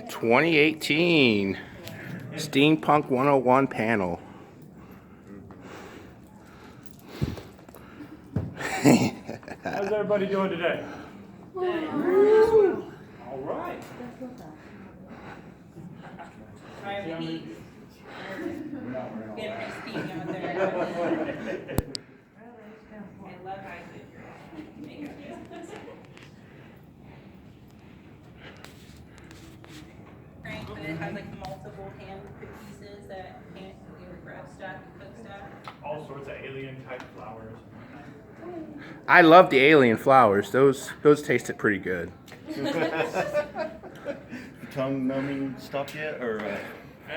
...2018 Steampunk 101 panel. How's everybody doing today? All right. It has like multiple hand pieces that can't grab stack, cook stack. All sorts of alien type flowers. I love the alien flowers. Those tasted pretty good. Tongue numbing stuff yet, or?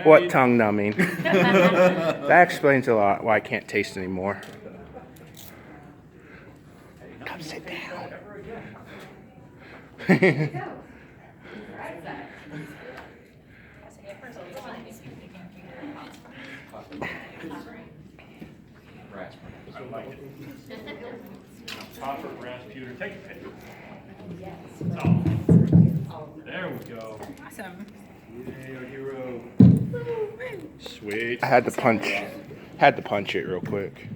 What tongue numbing? That explains a lot why I can't taste anymore. Come sit down. I like it. Copper, brass, pewter, take a pick. Yes. There we go. Awesome. Hey, our hero. Sweet. I had to punch it real quick.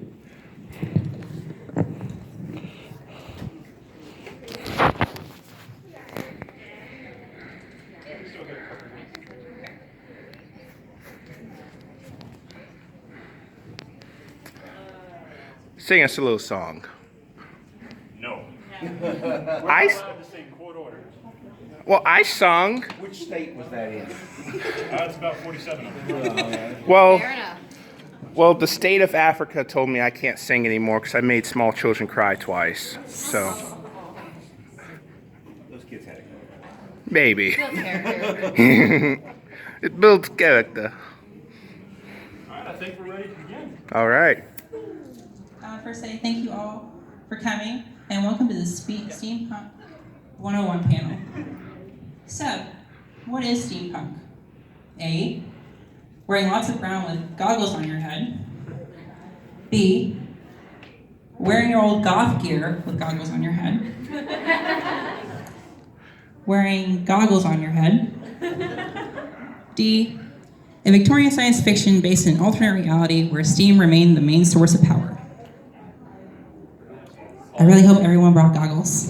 Sing us a little song. No. I allowed to sing court orders. Well, I sung. Which state was that in? It's about 47 of them. Well, the state of Africa told me I can't sing anymore because I made small children cry twice. So Those kids had it. maybe it builds character. All right, I think we're ready to begin. All right. First, say thank you all for coming and welcome to the Steampunk 101 panel. So, what is steampunk? A, wearing lots of brown with goggles on your head. B, wearing your old goth gear with goggles on your head. Wearing goggles on your head. D, a Victorian science fiction based in an alternate reality where steam remained the main source of power. I really hope everyone brought goggles.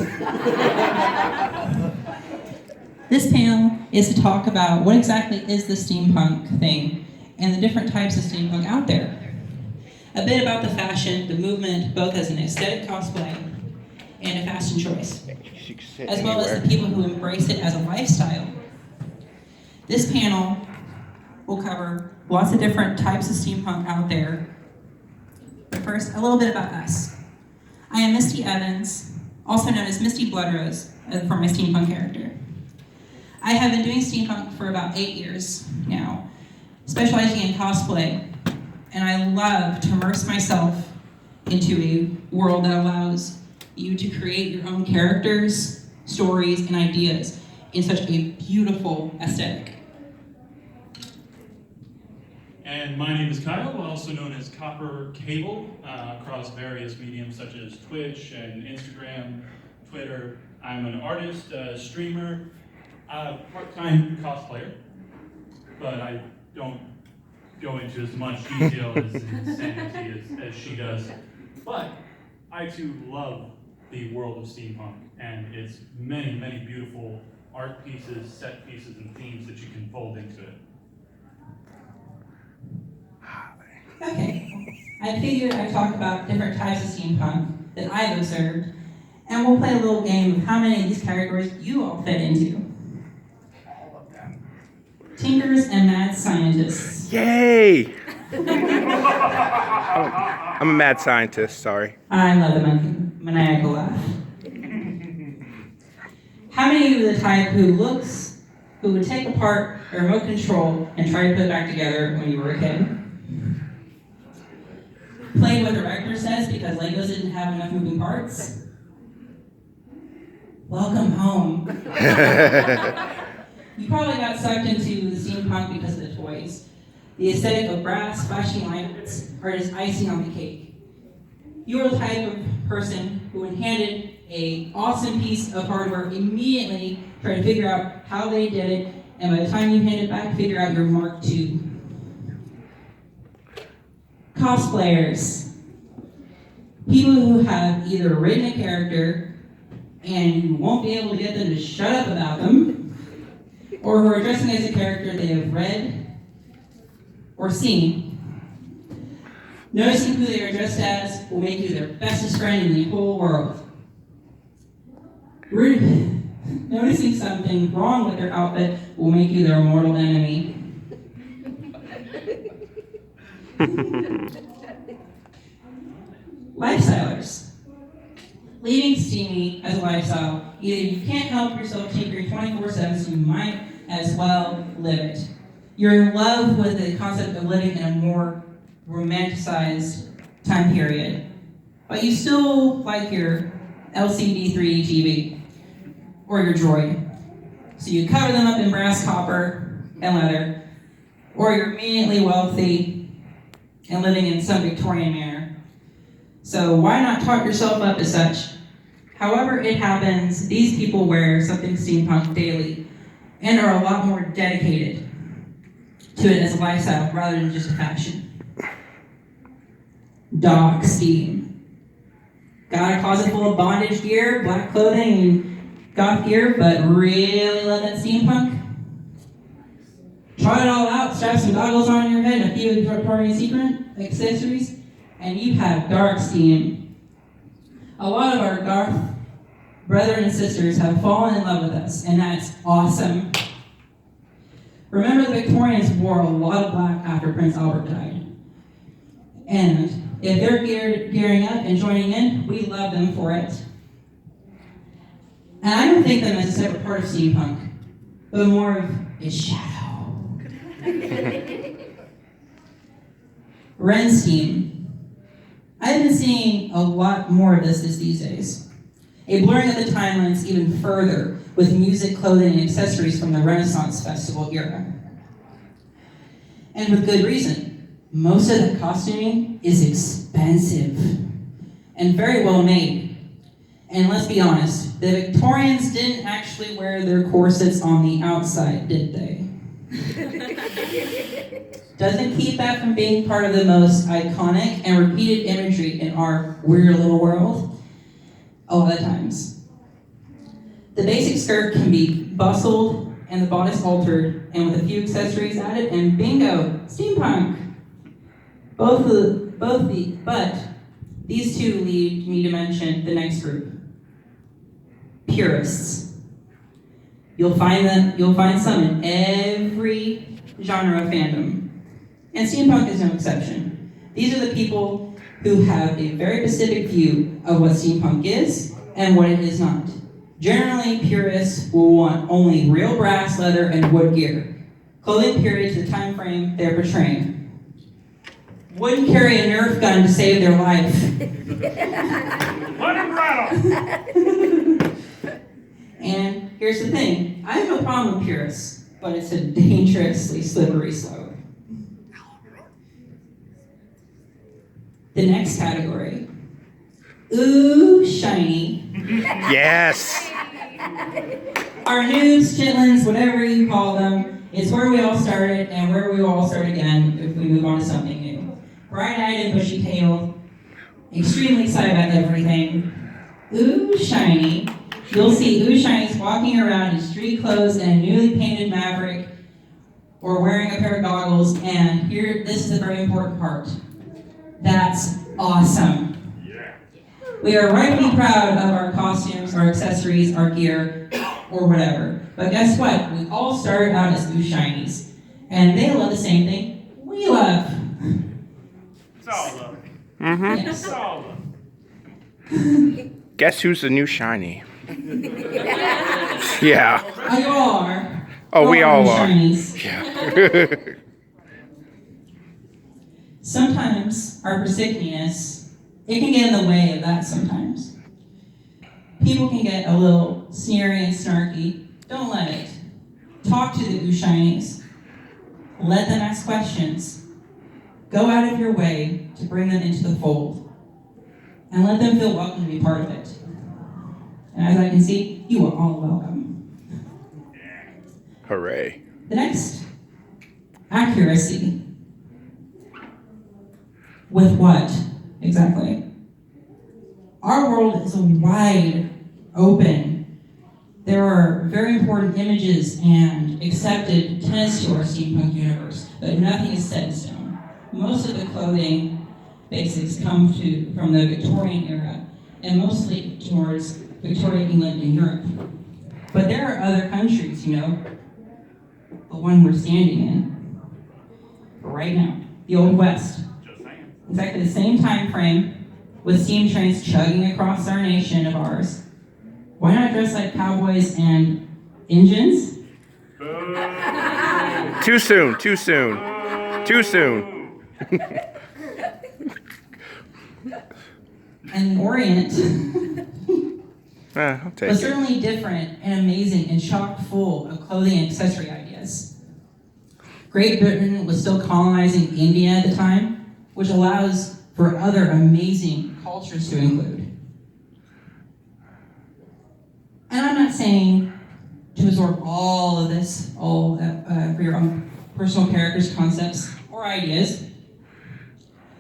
This panel is to talk about what exactly is the steampunk thing and the different types of steampunk out there. A bit about the fashion, the movement, both as an aesthetic cosplay and a fashion choice, as well as the people who embrace it as a lifestyle. This panel will cover lots of different types of steampunk out there. But first, a little bit about us. I am Misty Evans, also known as Misty Bloodrose for my steampunk character. I have been doing steampunk for about 8 years now, specializing in cosplay, and I love to immerse myself into a world that allows you to create your own characters, stories, and ideas in such a beautiful aesthetic. And my name is Kyle, also known as Copper Cable, across various mediums such as Twitch and Instagram, Twitter. I'm an artist, streamer, part-time cosplayer, but I don't go into as much detail as insanity as she does. But I too love the world of steampunk and its many, many beautiful art pieces, set pieces, and themes that you can fold into it. Okay, I figured I'd talk about different types of steampunk that I've observed, and we'll play a little game of how many of these categories you all fit into. Tinkers and mad scientists. Yay! I'm a mad scientist, sorry. I love the maniacal laugh. How many of you are the type who would take apart a remote control and try to put it back together when you were a kid? Played what the director says because Legos didn't have enough moving parts? Welcome home. You probably got sucked into the steampunk because of the toys. The aesthetic of brass, flashing lights are just icing on the cake. You are the type of person who when handed a awesome piece of hardware immediately try to figure out how they did it, and by the time you hand it back, figure out your Mark II. Cosplayers. People who have either written a character and you won't be able to get them to shut up about them, or who are dressing as a character they have read or seen. Noticing who they are dressed as will make you their bestest friend in the whole world. Noticing something wrong with their outfit will make you their mortal enemy. Lifestylers. Leading steamy as a lifestyle, either you can't help yourself tinkering 24/7, so you might as well live it. You're in love with the concept of living in a more romanticized time period, but you still like your LCD 3D TV or your droid. So you cover them up in brass, copper, and leather, or you're immediately wealthy and living in some Victorian manner. So why not talk yourself up as such? However it happens, these people wear something steampunk daily and are a lot more dedicated to it as a lifestyle rather than just a fashion. Dog steam. Got a closet full of bondage gear, black clothing, and goth gear, but really love that steampunk? Try it all out, strap some goggles on your head and a few Victorian Secret accessories, and you have dark steam. A lot of our dark brethren and sisters have fallen in love with us, and that's awesome. Remember, the Victorians wore a lot of black after Prince Albert died. And if they're gearing up and joining in, we love them for it. And I don't think them as a separate part of steampunk, but more of a shadow. Ren steam. I've been seeing a lot more of this these days. A blurring of the timelines even further with music, clothing, and accessories from the Renaissance Festival era. And with good reason. Most of the costuming is expensive and very well made. And let's be honest, the Victorians didn't actually wear their corsets on the outside, did they? Doesn't keep that from being part of the most iconic and repeated imagery in our weird little world a lot of times. The basic skirt can be bustled and the bodice altered, and with a few accessories added, and bingo, steampunk. But these two lead me to mention the next group. Purists. You'll find some in every genre of fandom. And steampunk is no exception. These are the people who have a very specific view of what steampunk is and what it is not. Generally, purists will want only real brass, leather, and wood gear. Clothing period to the time frame they're portraying. Wouldn't carry a Nerf gun to save their life. Let him rattle! And here's the thing, I have no problem with purists, but it's a dangerously slippery slope. The next category. Ooh, shiny. Yes. Our noobs, chitlins, whatever you call them, is where we all started and where we will all start again if we move on to something new. Bright-eyed and bushy-tailed, extremely excited about everything. Ooh, shiny. You'll see Ooh Shinies walking around in street clothes and a newly painted Maverick, or wearing a pair of goggles, and here, this is the very important part. That's awesome. We are rightly proud of our costumes, our accessories, our gear, or whatever. But guess what? We all started out as Ooh Shinies, and they love the same thing we love. It's all love. Mm-hmm. It's all love. Guess who's the new shiny? Yeah. You all are. Oh, we all are. Shinies. Yeah. Sometimes our persickiness, it can get in the way of that sometimes. People can get a little sneery and snarky. Don't let it. Talk to the Ooh Shinies. Let them ask questions. Go out of your way to bring them into the fold. and let them feel welcome to be part of it. And as I can see, you are all welcome. Hooray. The next, accuracy. With what, exactly? Our world is a wide open. There are very important images and accepted tenets to our steampunk universe, but nothing is set in stone. Most of the clothing basics come from the Victorian era, and mostly towards Victorian England and Europe. But there are other countries, the one we're standing in right now, the Old West. Exactly the same time frame, with steam trains chugging across our nation of ours. Why not dress like cowboys and engines? Too soon, too soon, too soon. And the Orient I'll take was it. certainly different and amazing and chock full of clothing and accessory ideas. Great Britain was still colonizing India at the time, which allows for other amazing cultures to include. And I'm not saying to absorb all of this, for your own personal characters, concepts, or ideas,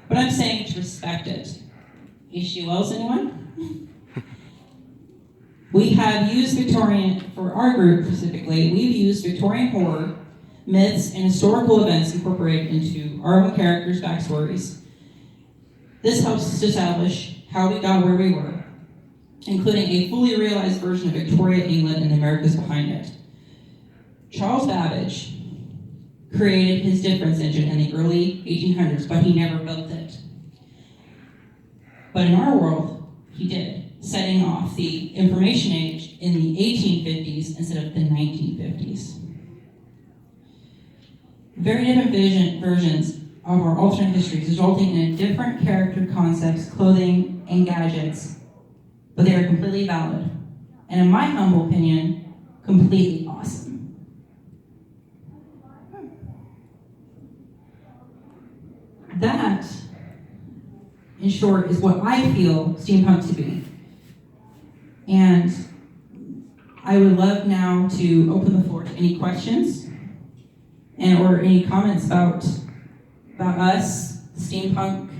but I'm saying to respect it. H.G. Wells, anyone? We have used Victorian, for our group specifically, we've used Victorian horror, myths, and historical events incorporated into our own characters' backstories. This helps us to establish how we got where we were, including a fully realized version of Victoria, England, and the Americas behind it. Charles Babbage created his difference engine in the early 1800s, but he never built it. But in our world, he did, setting off the information age in the 1850s instead of the 1950s. Very different versions of our alternate histories, resulting in different character concepts, clothing, and gadgets, but they are completely valid, and in my humble opinion, completely awesome. That, in short, is what I feel steampunk to be. And I would love now to open the floor to any questions or any comments about us, steampunk,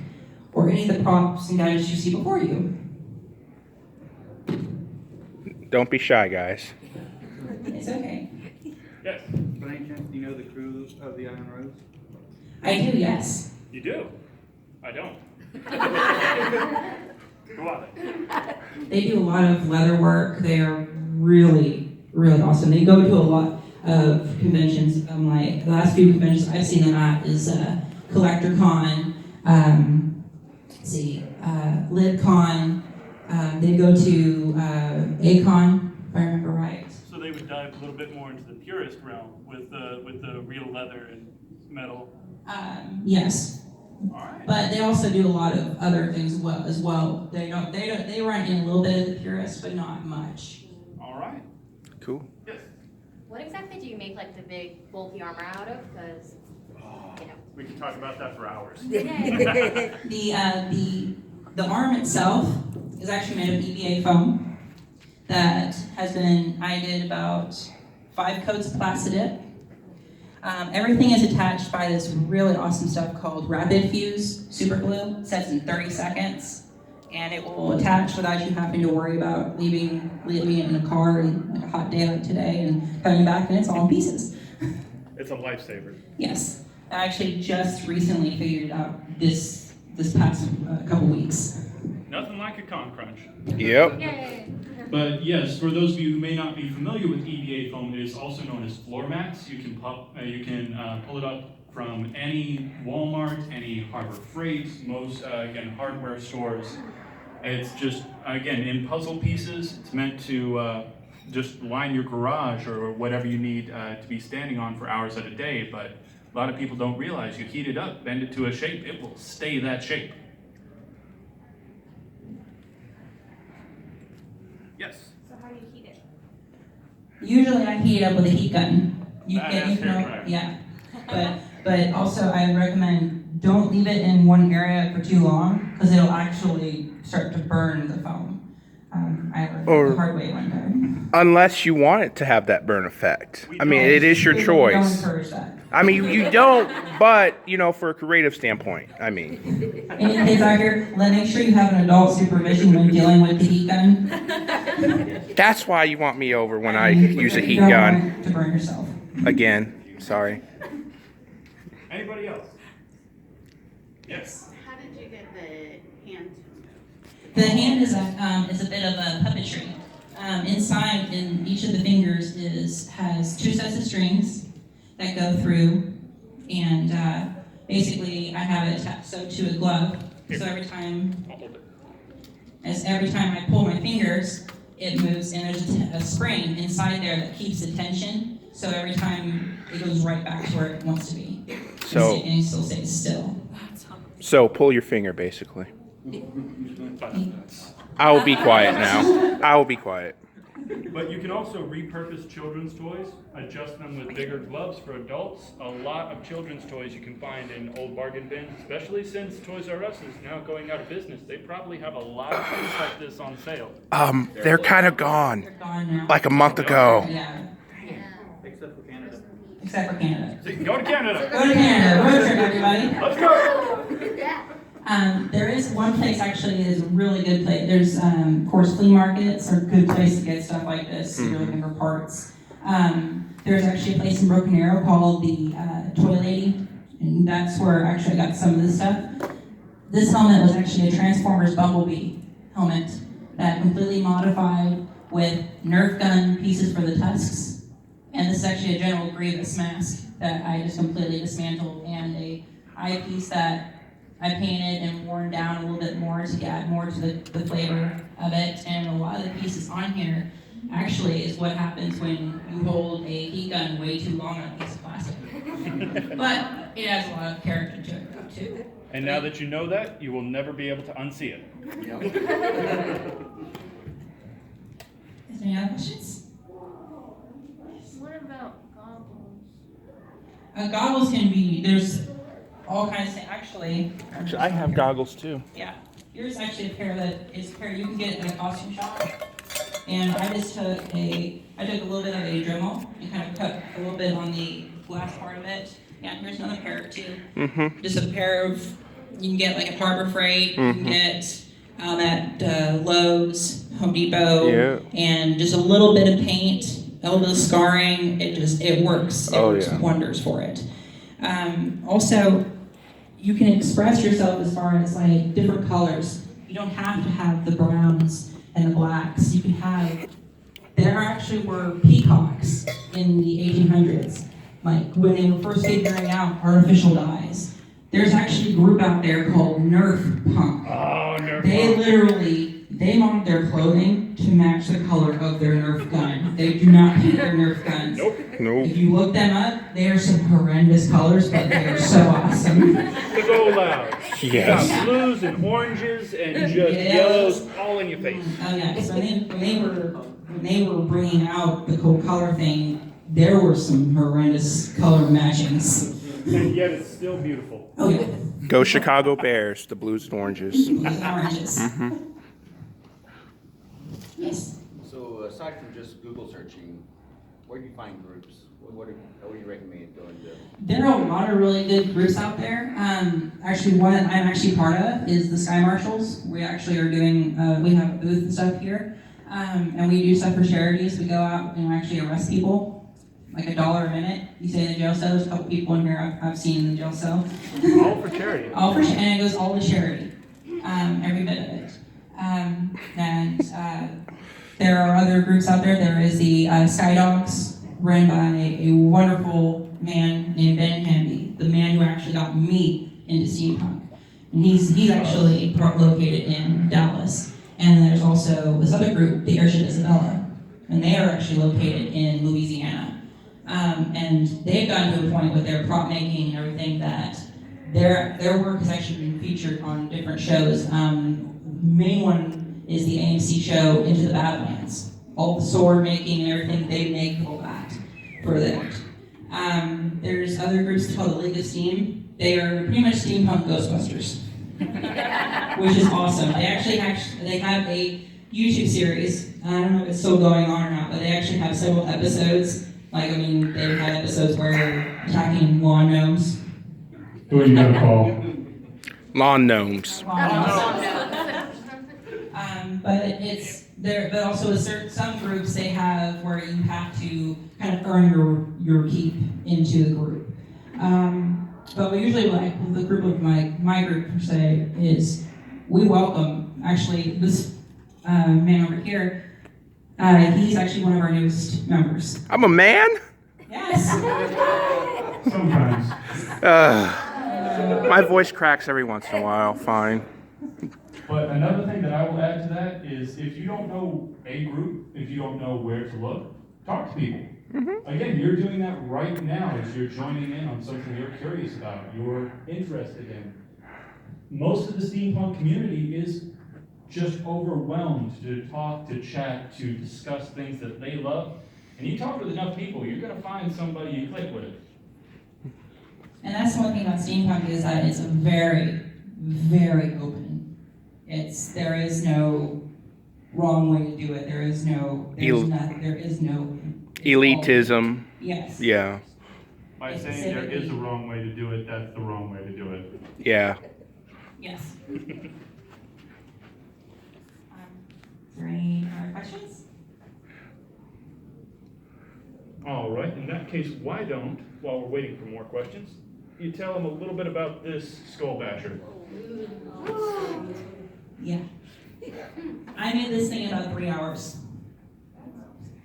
or any of the props and gadgets you see before you. Don't be shy, guys. It's okay. Yes, By any chance, do you know the crew of the Iron Rose? I do, yes. you do. I don't. Go on. They do a lot of leather work. They are really, really awesome. They go to a lot of conventions. Like the last few conventions I've seen them at is CollectorCon, LidCon. They go to ACon, if I remember right. So they would dive a little bit more into the purist realm with the real leather and metal. Yes. All right. But they also do a lot of other things as well. They run in a little bit of the purist, but not much. All right. Cool. Yes. What exactly do you make like the big bulky armor out of? Because We can talk about that for hours. The arm itself is actually made of EVA foam that I did about 5 coats of Plastidip. Everything is attached by this really awesome stuff called Rapid Fuse Super Glue. It sets in 30 seconds, and it will attach without you having to worry about leaving it in a car on like a hot day like today and coming back and it's all in pieces. It's a lifesaver. Yes, I actually just recently figured it out this past couple weeks. Nothing like a con crunch. Yep. Yay! But yes, for those of you who may not be familiar with EVA foam, it is also known as floor mats. You can pull it up from any Walmart, any Harbor Freight, most hardware stores. It's just in puzzle pieces. It's meant to just line your garage or whatever you need to be standing on for hours at a day. But a lot of people don't realize you heat it up, bend it to a shape, it will stay that shape. Yes. So how do you heat it? Usually I heat it up with a heat gun. Correct. Yeah. But also I recommend don't leave it in one area for too long because it'll actually start to burn the foam. I learned Or- the hard way one time. Unless you want it to have that burn effect. I mean, it is your We don't choice. encourage that. I mean, you don't, but, for a creative standpoint, I mean. Any kids out here, make sure you have an adult supervision when dealing with the heat gun. That's why you want me over when I use a heat You don't gun. want to burn yourself. Again, sorry. Anybody else? Yes. How did you get the hand? The hand is a bit of a puppetry. Inside, in each of the fingers, has 2 sets of strings that go through, and basically I have it attached to a glove. So every time I pull my fingers, it moves, and there's a spring inside there that keeps the tension. So every time it goes right back to where it wants to be, So- and it still stays still. So pull your finger, basically. I will be quiet now. I will be quiet. But you can also repurpose children's toys, adjust them with bigger gloves for adults. A lot of children's toys you can find in old bargain bins, especially since Toys R Us is now going out of business. They probably have a lot of things like this on sale. They're kind of gone. They're gone now. Like a month ago. Yeah, Except for Canada. except for Canada. So you can go to Canada. Go to Canada, road trip, everybody. Let's go. There is one place actually that is a really good place. There's, of course, flea markets are a good place to get stuff like this if you're looking for parts. There's actually a place in Broken Arrow called the Toy Lady, and that's where actually I got some of this stuff. This helmet was actually a Transformers Bumblebee helmet that completely modified with Nerf gun pieces for the tusks. And this is actually a General Grievous mask that I just completely dismantled, and a eyepiece that I painted and worn down a little bit more to add more to the flavor of it. And a lot of the pieces on here actually is what happens when you hold a heat gun way too long on a piece of plastic. But it has a lot of character to it too. And now that you know that, you will never be able to unsee it. Is there any other questions? What about goggles? Goggles can be, there's all kinds of things. Actually, I have goggles too. yeah. Here's actually a pair that is a pair you can get in a costume shop. And I just took a little bit of a Dremel and kind of cut a little bit on the glass part of it. Yeah, here's another pair too. Just a pair of, you can get like at Harbor Freight, you can get at Lowe's, Home Depot, Yeah. and just a little bit of paint, a little bit of scarring. It works. It works yeah. wonders for it. Also, you can express yourself as far as like different colors. You don't have to have the browns and the blacks. You can have, there actually were peacocks in the 1800s, like when they were first figuring out artificial dyes. There's actually a group out there called Nerf Punk. Oh, Nerf. They literally, they mod their clothing to match the color of their Nerf gun. They do not paint their Nerf guns. Nope. Nope. If you look them up, they are some horrendous colors, but they are so awesome. To go loud. Yes. Got blues and oranges and just Yes. yellows all in your face. Oh yeah, so when they were bringing out the cool color thing, there were some horrendous color matchings. And yet it's still beautiful. Oh yeah, Go Chicago Bears, the blues and oranges. blues and oranges. Yes. So aside from just Google searching, where do you find groups? How would you recommend going to? There are a lot of really good groups out there. Actually, one that I'm actually part of is the Sky Marshals. We actually are doing, we have a booth and stuff here. And we do stuff for charities. We go out and actually arrest people, like $1 a minute. You stay in the jail cell. There's a couple people in here I've seen in the jail cell. All for charity. And it goes all to charity, every bit of it. There are other groups out there. There is the Sky Dogs, run by a wonderful man named Ben Hamby, the man who actually got me into steampunk. And he's actually located in Dallas. And there's also this other group, the Airship Isabella, and they are actually located in Louisiana. And they've gotten to a point with their prop making and everything that their work has actually been featured on different shows. Main one is the AMC show Into the Badlands. All the sword making and everything, they make all that for that. There's other groups called the League of Steam. They are pretty much steampunk Ghostbusters. which is awesome. They have a YouTube series. I don't know if it's still going on or not, but they actually have several episodes. They've had episodes where they're attacking lawn gnomes. Who are you gonna call? Lawn gnomes. But it's there. But also with some groups they have where you have to kind of earn your keep into the group. But we usually like the group of my group per se is we welcome actually this man over here. He's actually one of our newest members. I'm a man? Yes. Sometimes. My voice cracks every once in a while, fine. But another thing that I will add to that is if you don't know a group, if you don't know where to look, talk to people. Again, you're doing that right now as you're joining in on something you're curious about, you're interested in. Most of the steampunk community is just overwhelmed to talk, to chat, to discuss things that they love. And you talk with enough people, you're going to find somebody you click with. And that's one thing about steampunk is that it's a very, very open. There is no wrong way to do it. There is no Elitism. Yes. Yeah. By saying there is a wrong way to do it, that's the wrong way to do it. Yeah. Yes. Is there any other questions? All right, in that case, why don't, while we're waiting for more questions, you tell them a little bit about this skull basher. Yeah. I made this thing in about 3 hours.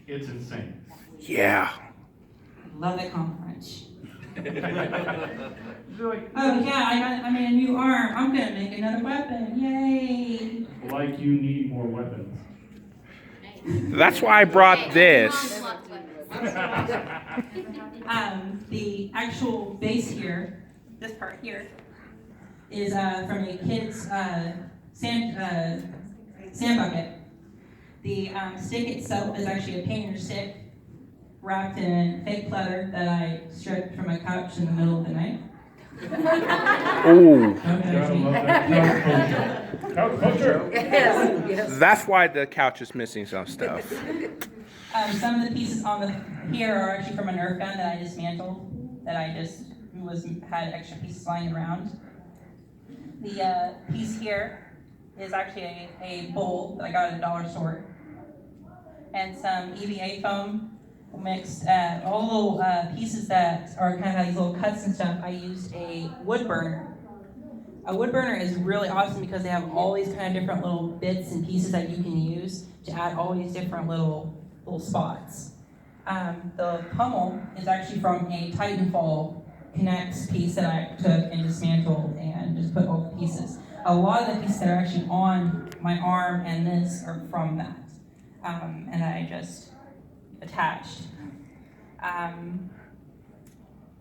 It's insane. Yeah. Love it, Conference. You're like, Oh yeah, I made a new arm. I'm gonna make another weapon. Yay! like you need more weapons. That's why I brought this. The actual base here, this part here, is from a kid's sand bucket. The stick itself is actually a painter's stick wrapped in fake leather that I stripped from my couch in the middle of the night. Ooh. Don't judge Gotta me. love that couch culture. Couch culture. That's why the couch is missing some stuff. Some of the pieces here are actually from a Nerf gun that I dismantled, that I just had extra pieces lying around. The piece here is actually a bowl that I got at a dollar store, and some EVA foam mixed. All little pieces that are kind of like these little cuts and stuff. I used a wood burner. A wood burner is really awesome because they have all these kind of different little bits and pieces that you can use to add all these different little spots. The pummel is actually from a Titanfall Connects piece that I took and dismantled and just put all the pieces. A lot of the pieces that are actually on my arm and this are from that, and I just attached.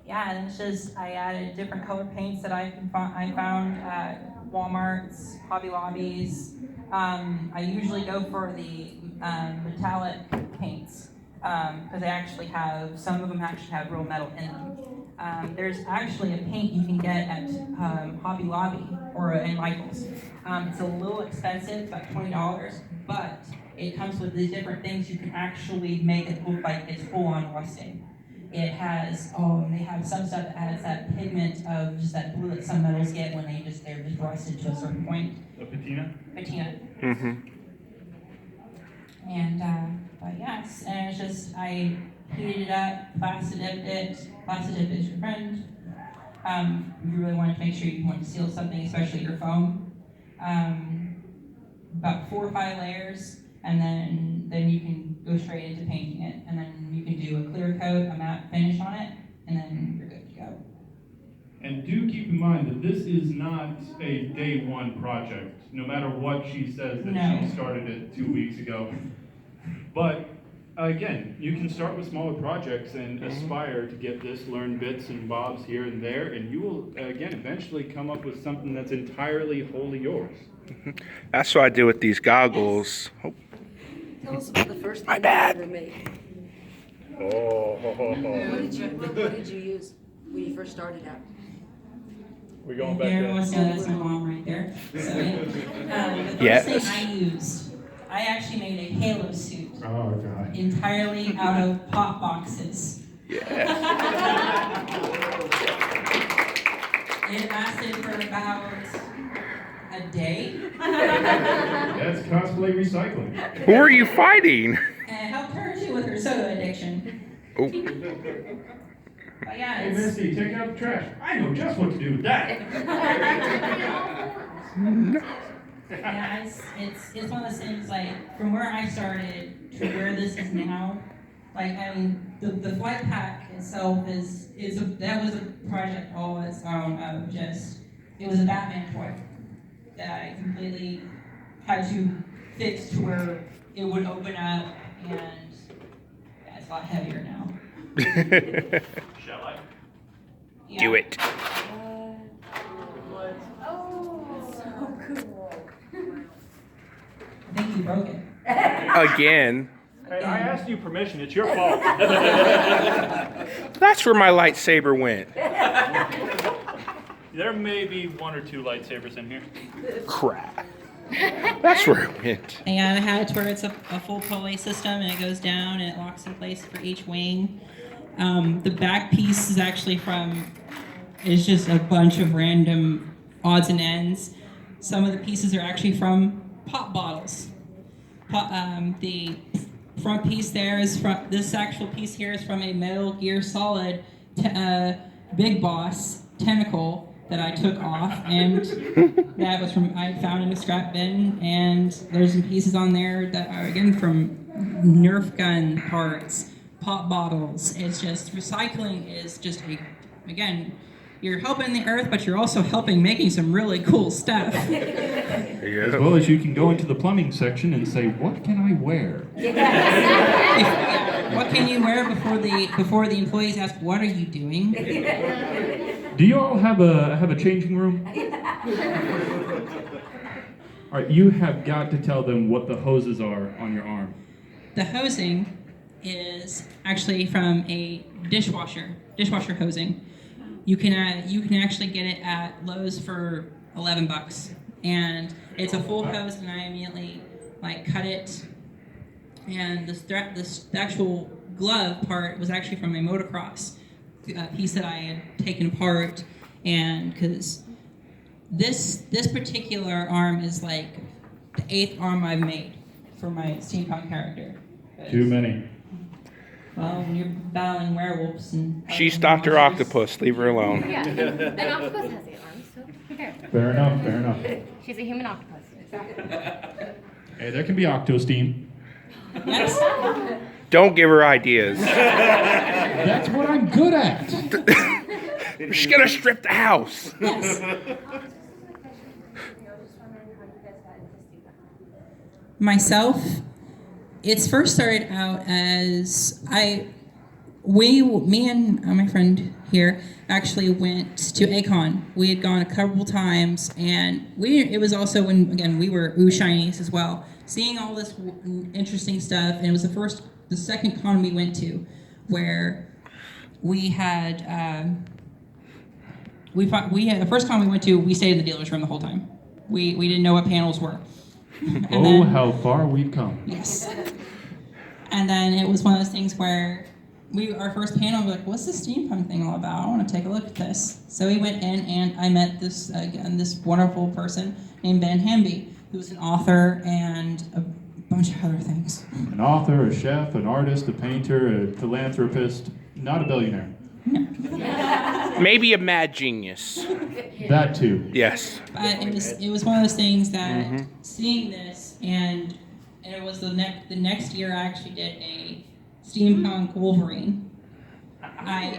Yeah, and it's just I added different color paints that I found at Walmart's, Hobby Lobbies. I usually go for the metallic paints because they actually have, some of them actually have real metal in them. There's actually a paint you can get at Hobby Lobby or in Michael's. It's a little expensive, about $20, but it comes with these different things you can actually make it look like it's full-on rusting. It has, they have some stuff that has that pigment of just that blue that some metals get when they're just rusted to a certain point. A patina? Patina. Mm-hmm. And, but yes, and it's just, I heated it up, plastic dipped it. Plastic dip is your friend. You really want to make sure you want to seal something, especially your foam. About 4 or 5 layers, and then you can go straight into painting it. And then you can do a clear coat, a matte finish on it, and then you're good to go. And do keep in mind that this is not a day one project, no matter what she says that she started it 2 weeks ago. But again, you can start with smaller projects and aspire to get this, learn bits and bobs here and there, and you will, again, eventually come up with something that's entirely wholly yours. That's what I do with these goggles. Oh, Tell us about the first My thing bad. you ever made. Oh. What did you use when you first started out? We going back Everyone knows there? that's my mom right there. So, yeah. The Yes. first thing I used, I actually made a Halo suit Oh, God. entirely out of pop boxes. Yeah. It lasted for about a day. That's cosplay recycling. Who are you fighting? And it helped her too with her soda addiction. Oh. But yeah, Hey, it's, Misty, take out the trash. I know just what to do with that. yeah, it's one of those things like from where I started to where this is now. Like I mean, the flight pack itself that was a project all its own of just it was a Batman toy that I completely had to fix to where it would open up and yeah, it's a lot heavier now. Shall I? Yeah. Do it. I think you broke it. Again. Hey, I asked you permission. It's your fault. That's where my lightsaber went. There may be one or two lightsabers in here. Crap. That's where it went. And I had it to where it's a full pulley system and it goes down and it locks in place for each wing. The back piece is actually it's just a bunch of random odds and ends. Some of the pieces are actually from pop bottles. The front piece there is from, this actual piece here is from a Metal Gear Solid Big Boss tentacle that I took off, and that was I found in a scrap bin, and there's some pieces on there that are again from Nerf gun parts, pop bottles. It's just, recycling is just again, you're helping the earth, but you're also helping making some really cool stuff. As well as you can go into the plumbing section and say, what can I wear? What can you wear before the employees ask, what are you doing? Do you all have a changing room? All right, you have got to tell them what the hoses are on your arm. The hosing is actually from a dishwasher hosing. You can actually get it at Lowe's for $11, and it's a full hose. And I immediately cut it, and the actual glove part was actually from a motocross piece that I had taken apart, and because this particular arm is like the 8th arm I've made for my steampunk character. Too many. Well, when you're battling werewolves and... She's Dr. Octopus. Leave her alone. Yeah, an octopus has 8 arms, so fair. Fair enough. She's a human octopus. Hey, there can be octo steam. Yes. Don't give her ideas. That's what I'm good at. She's gonna strip the house. Yes. Myself, it's first started out as me and my friend here actually went to Akon. We had gone a couple times, and it was also when, again, we were shinies as well, seeing all this interesting stuff. And it was the second con we went to, where we had the first con we went to, we stayed in the dealer's room the whole time. We didn't know what panels were. How far we've come. Yes. And then it was one of those things where our first panel, we were like, what's this steampunk thing all about? I want to take a look at this. So we went in, and I met this wonderful person named Ben Hamby, who was an author and a bunch of other things. An author, a chef, an artist, a painter, a philanthropist, not a billionaire. Maybe a mad genius. That too. Yes. But it was one of those things that seeing this, and it was the next year I actually did a steampunk Wolverine. I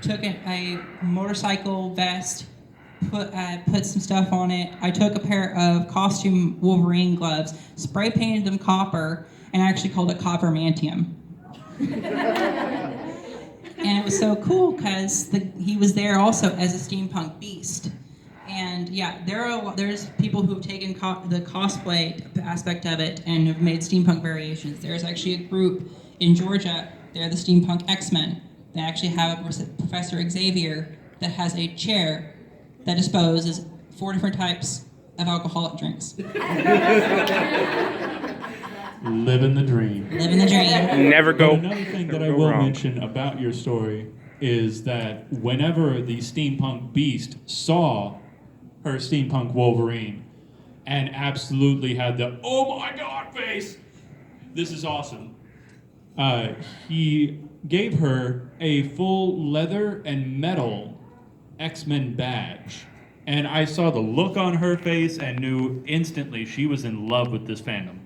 took a motorcycle vest, put some stuff on it. I took a pair of costume Wolverine gloves, spray painted them copper, and actually called it copper mantium. And it was so cool because he was there also as a steampunk beast. And yeah, there's people who've taken the cosplay aspect of it and have made steampunk variations. There's actually a group in Georgia, they're the Steampunk X-Men. They actually have Professor Xavier that has a chair that disposes 4 different types of alcoholic drinks. Living the dream. Living the dream. Never But go. another thing that I never go will wrong. mention about your story is that whenever the steampunk beast saw her steampunk Wolverine and absolutely had the "oh my god" face, this is awesome. He gave her a full leather and metal X-Men badge. And I saw the look on her face and knew instantly she was in love with this fandom.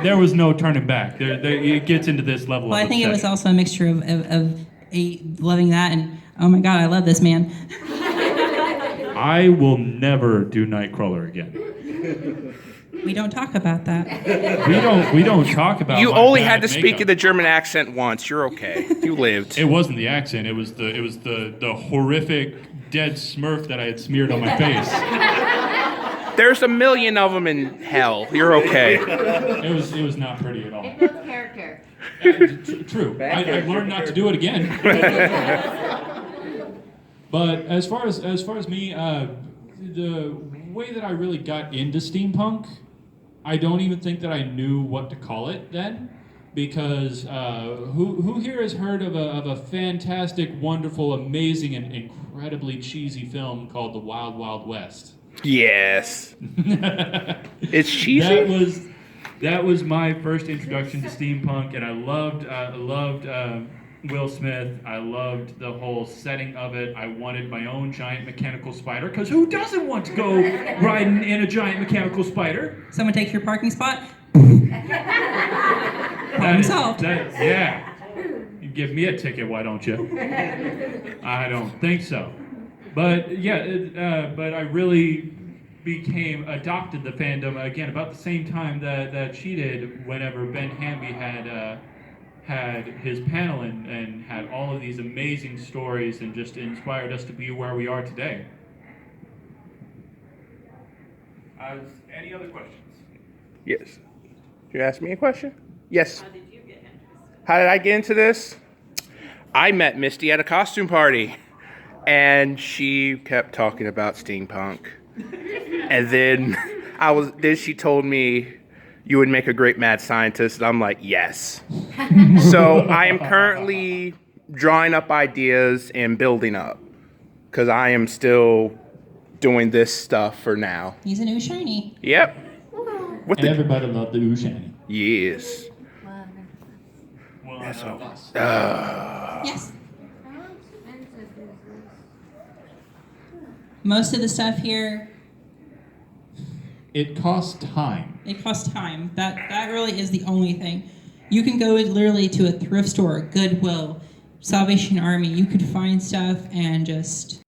There was no turning back. It gets into this level Well, of I think it was obsession. also a mixture of loving that and, oh my God, I love this man. I will never do Nightcrawler again. We don't talk about that. We don't talk about. You my only bad had to speak makeup. in the German accent once. You're okay. You lived. It wasn't the accent. It was the horrific dead Smurf that I had smeared on my face. There's a million of them in hell. You're okay. It was not pretty at all. It builds character. True. I learned not to do it again. But as far as me, the way that I really got into steampunk, I don't even think that I knew what to call it then, because who here has heard of a fantastic, wonderful, amazing, and incredibly cheesy film called The Wild Wild West? Yes. It's cheesy. That was my first introduction to steampunk, and I loved Will Smith. I loved the whole setting of it. I wanted my own giant mechanical spider, because who doesn't want to go riding in a giant mechanical spider? Someone take your parking spot? That is- solved. Yeah. You give me a ticket, why don't you? I don't think so. But yeah, but I really adopted the fandom again about the same time that she did. Whenever Ben Hamby had his panel and had all of these amazing stories and just inspired us to be where we are today. Any other questions? Yes. Did you ask me a question? Yes. How did you get interested? How did I get into this? I met Misty at a costume party, and she kept talking about steampunk. And then she told me you would make a great mad scientist, and I'm like, yes. So I am currently drawing up ideas and building up, because I am still doing this stuff for now. He's a new shiny. Yep. What the? Everybody loved the Ushani. Yes. Well, That's all. Yes. Most of the stuff here, it costs time. it costs time. That really is the only thing. You can go literally to a thrift store, Goodwill, Salvation Army. You could find stuff and just